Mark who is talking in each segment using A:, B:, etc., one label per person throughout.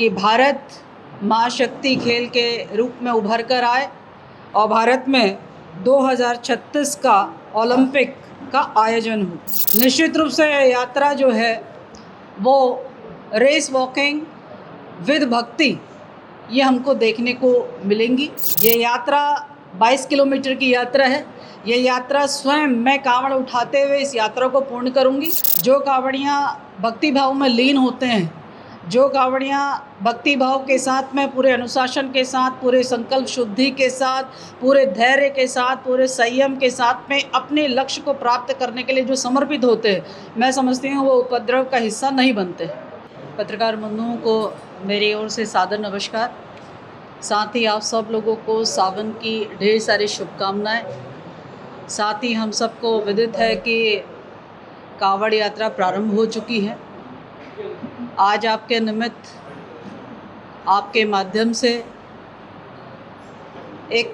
A: कि भारत माँ शक्ति खेल के रूप में उभर कर आए और भारत में 2036 का ओलंपिक का आयोजन हो। निश्चित रूप से यात्रा जो है वो रेस वॉकिंग विद भक्ति ये हमको देखने को मिलेंगी। ये यात्रा 22 किलोमीटर की यात्रा है। ये यात्रा स्वयं मैं कांवड़ उठाते हुए इस यात्रा को पूर्ण करूंगी। जो कांवड़ियाँ भक्ति भाव में लीन होते हैं, जो कांवड़ियाँ भक्ति भाव के साथ में पूरे अनुशासन के साथ, पूरे संकल्प शुद्धि के साथ, पूरे धैर्य के साथ, पूरे संयम के साथ में अपने लक्ष्य को प्राप्त करने के लिए जो समर्पित होते हैं, मैं समझती हूँ वो उपद्रव का हिस्सा नहीं बनते। पत्रकार बंधुओं को मेरी ओर से सादर नमस्कार। साथ ही आप सब लोगों को सावन की ढेर सारी शुभकामनाएं। साथ ही हम सबको विदित है कि कांवड़ यात्रा प्रारंभ हो चुकी है। आज आपके निमित्त, आपके माध्यम से एक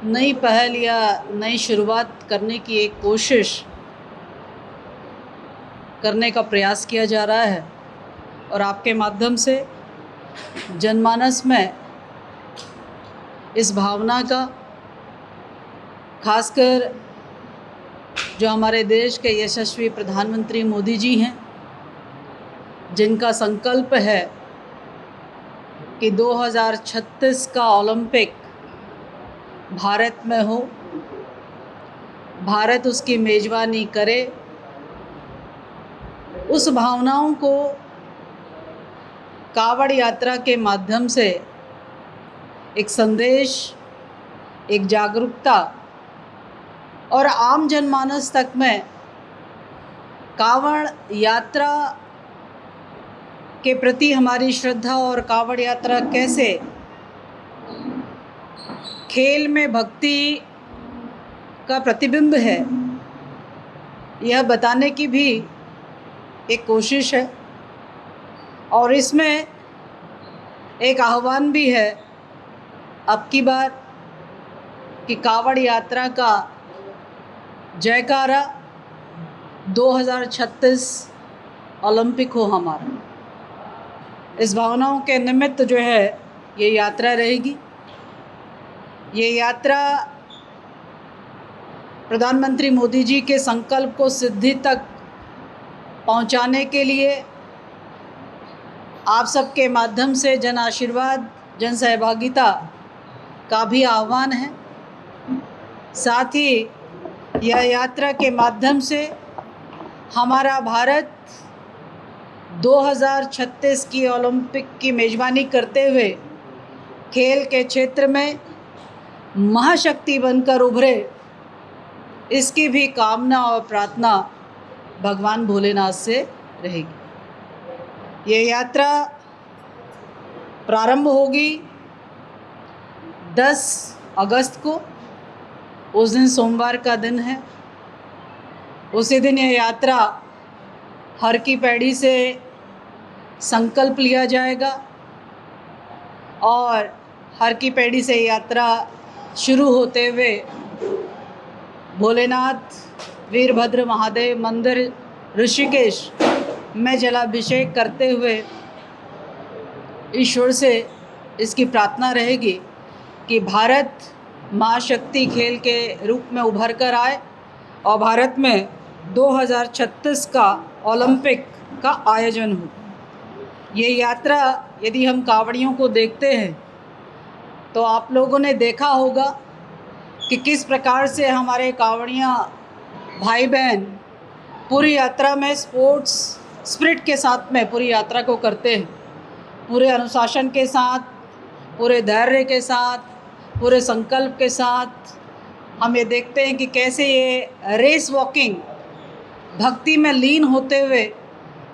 A: नई पहल या नई शुरुआत करने की एक कोशिश करने का प्रयास किया जा रहा है और आपके माध्यम से जनमानस में इस भावना का, खासकर जो हमारे देश के यशस्वी प्रधानमंत्री मोदी जी हैं, जिनका संकल्प है कि 2036 का ओलंपिक भारत में हो, भारत उसकी मेज़बानी करे, उस भावनाओं को कांवड़ यात्रा के माध्यम से एक संदेश, एक जागरूकता और आम जनमानस तक में कांवड़ यात्रा के प्रति हमारी श्रद्धा और कांवड़ यात्रा कैसे खेल में भक्ति का प्रतिबिंब है, यह बताने की भी एक कोशिश है। और इसमें एक आह्वान भी है अब की बार कि कांवड़ यात्रा का जयकारा 2036 ओलंपिक हो हमारा। इस भावनाओं के निमित्त जो है ये यात्रा रहेगी। ये यात्रा प्रधानमंत्री मोदी जी के संकल्प को सिद्धि तक पहुंचाने के लिए आप सबके माध्यम से जन आशीर्वाद, जन सहभागिता का भी आह्वान है। साथ ही यह यात्रा के माध्यम से हमारा भारत 2036 की ओलंपिक की मेज़बानी करते हुए खेल के क्षेत्र में महाशक्ति बनकर उभरे, इसकी भी कामना और प्रार्थना भगवान भोलेनाथ से रहेगी। ये यात्रा प्रारंभ होगी 10 अगस्त को। उस दिन सोमवार का दिन है। उसी दिन यह यात्रा हर की पैड़ी से संकल्प लिया जाएगा और हर की पैड़ी से यात्रा शुरू होते हुए भोलेनाथ वीरभद्र महादेव मंदिर ऋषिकेश में जलाभिषेक करते हुए ईश्वर से इसकी प्रार्थना रहेगी कि भारत माँ शक्ति खेल के रूप में उभर कर आए और भारत में 2036 का ओलंपिक का आयोजन हो। ये यात्रा यदि हम कांवड़ियों को देखते हैं तो आप लोगों ने देखा होगा कि किस प्रकार से हमारे कांवड़ियाँ भाई बहन पूरी यात्रा में स्पोर्ट्स स्पिरिट के साथ में पूरी यात्रा को करते हैं। पूरे अनुशासन के साथ, पूरे धैर्य के साथ, पूरे संकल्प के साथ हम ये देखते हैं कि कैसे ये रेस वॉकिंग भक्ति में लीन होते हुए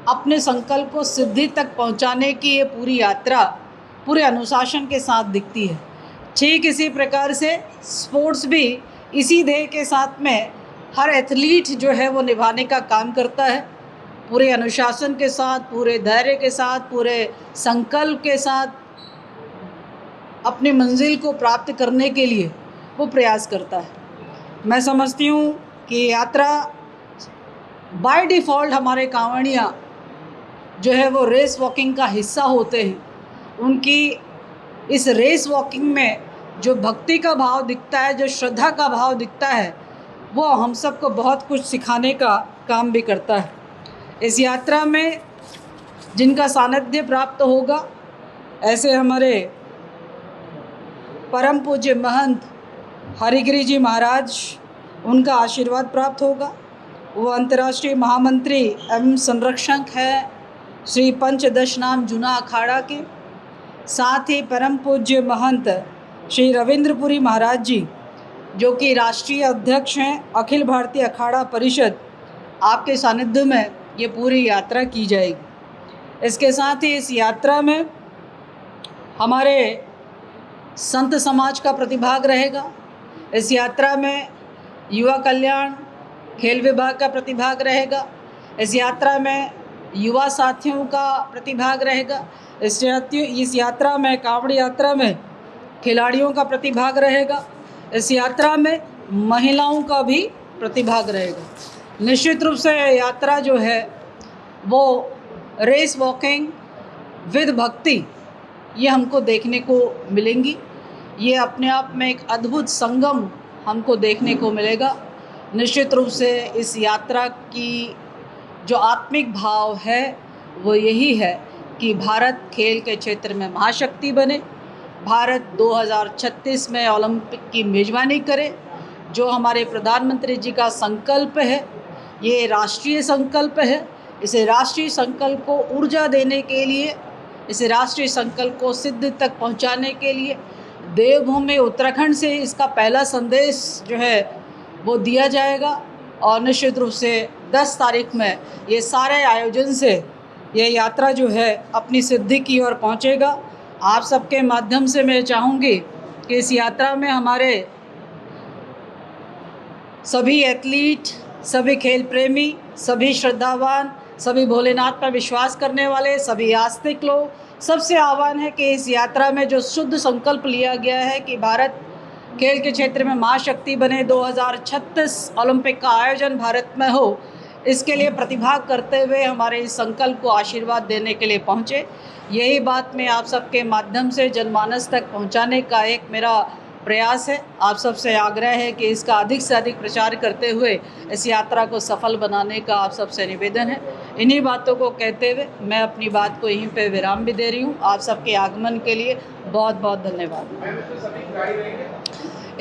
A: अपने संकल्प को सिद्धि तक पहुंचाने की ये पूरी यात्रा पूरे अनुशासन के साथ दिखती है। ठीक इसी प्रकार से स्पोर्ट्स भी इसी ध्येय के साथ में हर एथलीट जो है वो निभाने का काम करता है। पूरे अनुशासन के साथ, पूरे धैर्य के साथ, पूरे संकल्प के साथ अपनी मंजिल को प्राप्त करने के लिए वो प्रयास करता है। मैं समझती हूँ कि यात्रा बाय डिफ़ॉल्ट हमारे कांवड़ियाँ जो है वो रेस वॉकिंग का हिस्सा होते हैं, उनकी इस रेस वॉकिंग में जो भक्ति का भाव दिखता है, जो श्रद्धा का भाव दिखता है, वो हम सबको बहुत कुछ सिखाने का काम भी करता है। इस यात्रा में जिनका सानिध्य प्राप्त होगा, ऐसे हमारे परम पूज्य महंत हरिगिरि जी महाराज, उनका आशीर्वाद प्राप्त होगा। वो अंतर्राष्ट्रीय महामंत्री एवं संरक्षक हैं श्री पंचदशनाम जूना अखाड़ा के। साथ ही परम पूज्य महंत श्री रविंद्रपुरी महाराज जी, जो कि राष्ट्रीय अध्यक्ष हैं अखिल भारतीय अखाड़ा परिषद, आपके सानिध्य में ये पूरी यात्रा की जाएगी। इसके साथ ही इस यात्रा में हमारे संत समाज का प्रतिभाग रहेगा। इस यात्रा में युवा कल्याण, खेल विभाग का प्रतिभाग रहेगा। इस यात्रा में युवा साथियों का प्रतिभाग रहेगा। इस यात्रा में, कांवड़ यात्रा में खिलाड़ियों का प्रतिभाग रहेगा। इस यात्रा में महिलाओं का भी प्रतिभाग रहेगा। निश्चित रूप से यात्रा जो है वो रेस वॉकिंग विद भक्ति, ये हमको देखने को मिलेंगी। ये अपने आप में एक अद्भुत संगम हमको देखने को मिलेगा। निश्चित रूप से इस यात्रा की जो आत्मिक भाव है वो यही है कि भारत खेल के क्षेत्र में महाशक्ति बने, भारत 2036 में ओलंपिक की मेज़बानी करे। जो हमारे प्रधानमंत्री जी का संकल्प है, ये राष्ट्रीय संकल्प है। इसे राष्ट्रीय संकल्प को ऊर्जा देने के लिए, इसे राष्ट्रीय संकल्प को सिद्धि तक पहुंचाने के लिए देवभूमि उत्तराखंड से इसका पहला संदेश जो है वो दिया जाएगा। और निश्चित रूप से 10 तारीख में ये सारे आयोजन से ये यात्रा जो है अपनी सिद्धि की ओर पहुंचेगा। आप सबके माध्यम से मैं चाहूँगी कि इस यात्रा में हमारे सभी एथलीट, सभी खेल प्रेमी, सभी श्रद्धावान, सभी भोलेनाथ पर विश्वास करने वाले, सभी आस्तिक लोग, सबसे आह्वान है कि इस यात्रा में जो शुद्ध संकल्प लिया गया है कि भारत खेल के क्षेत्र में महाशक्ति बने, 2036 ओलंपिक का आयोजन भारत में हो, इसके लिए प्रतिभाग करते हुए हमारे इस संकल्प को आशीर्वाद देने के लिए पहुँचे। यही बात मैं आप सबके माध्यम से जनमानस तक पहुँचाने का एक मेरा प्रयास है। आप सबसे आग्रह है कि इसका अधिक से अधिक प्रचार करते हुए इस यात्रा को सफल बनाने का आप सबसे निवेदन है। इन्हीं बातों को कहते हुए मैं अपनी बात को यहीं पे विराम भी दे रही हूँ। आप सबके आगमन के लिए बहुत बहुत धन्यवाद।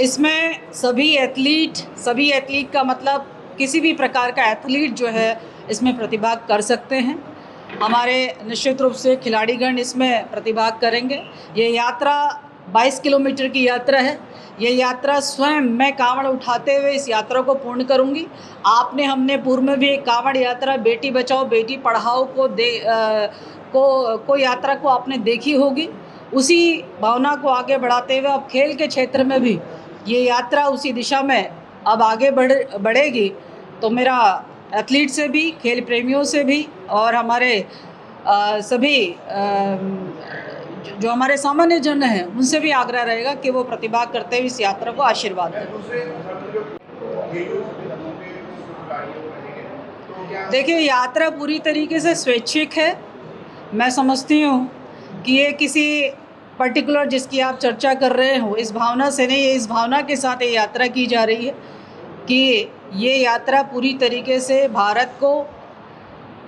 A: इसमें सभी एथलीट का मतलब किसी भी प्रकार का एथलीट जो है इसमें प्रतिभाग कर सकते हैं। हमारे निश्चित रूप से खिलाड़ीगण इसमें प्रतिभाग करेंगे। ये यात्रा 22 किलोमीटर की यात्रा है। ये यात्रा स्वयं मैं कांवड़ उठाते हुए इस यात्रा को पूर्ण करूंगी। हमने पूर्व में भी एक कांवड़ यात्रा बेटी बचाओ बेटी पढ़ाओ को यात्रा को आपने देखी होगी। उसी भावना को आगे बढ़ाते हुए अब खेल के क्षेत्र में भी ये यात्रा उसी दिशा में अब आगे बढ़ेगी। तो मेरा एथलीट से भी, खेल प्रेमियों से भी और हमारे सभी जो हमारे सामान्य जन हैं उनसे भी आग्रह रहेगा कि वो प्रतिभाग करते हुए इस यात्रा को आशीर्वाद दें। देखिए, यात्रा पूरी तरीके से स्वैच्छिक है। मैं समझती हूँ कि ये किसी पर्टिकुलर जिसकी आप चर्चा कर रहे हो इस भावना से नहीं, इस भावना के साथ ये यात्रा की जा रही है कि ये यात्रा पूरी तरीके से भारत को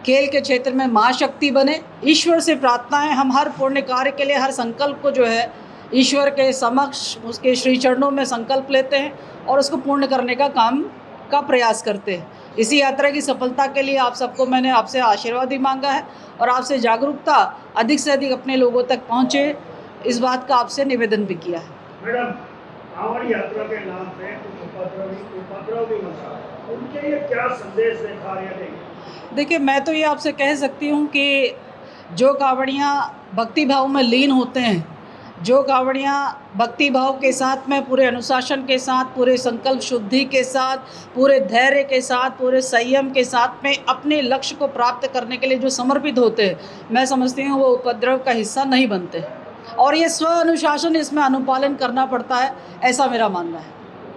A: खेल के क्षेत्र में महाशक्ति बने। ईश्वर से प्रार्थना है, हम हर पुण्य कार्य के लिए हर संकल्प को जो है ईश्वर के समक्ष उसके श्री चरणों में संकल्प लेते हैं और उसको पूर्ण करने का काम का प्रयास करते हैं। इसी यात्रा की सफलता के लिए आप सबको मैंने आपसे आशीर्वाद भी मांगा है और आपसे जागरूकता अधिक से अधिक अपने लोगों तक पहुँचे, इस बात का आपसे निवेदन भी किया है।
B: मैडम, कांवड़ यात्रा के नाम पे उपद्रव भी मचा, उनके लिए क्या संदेश देंगे?
A: देखिए, मैं तो ये आपसे कह सकती हूँ कि जो कांवड़ियाँ भक्ति भाव में लीन होते हैं, जो कांवड़ियाँ भक्ति भाव के साथ में पूरे अनुशासन के साथ, पूरे संकल्प शुद्धि के साथ, पूरे धैर्य के साथ, पूरे संयम के साथ में अपने लक्ष्य को प्राप्त करने के लिए जो समर्पित होते हैं, मैं समझती हूँ वो उपद्रव का हिस्सा नहीं बनते और ये स्व अनुशासन इसमें अनुपालन करना पड़ता है, ऐसा मेरा मानना है।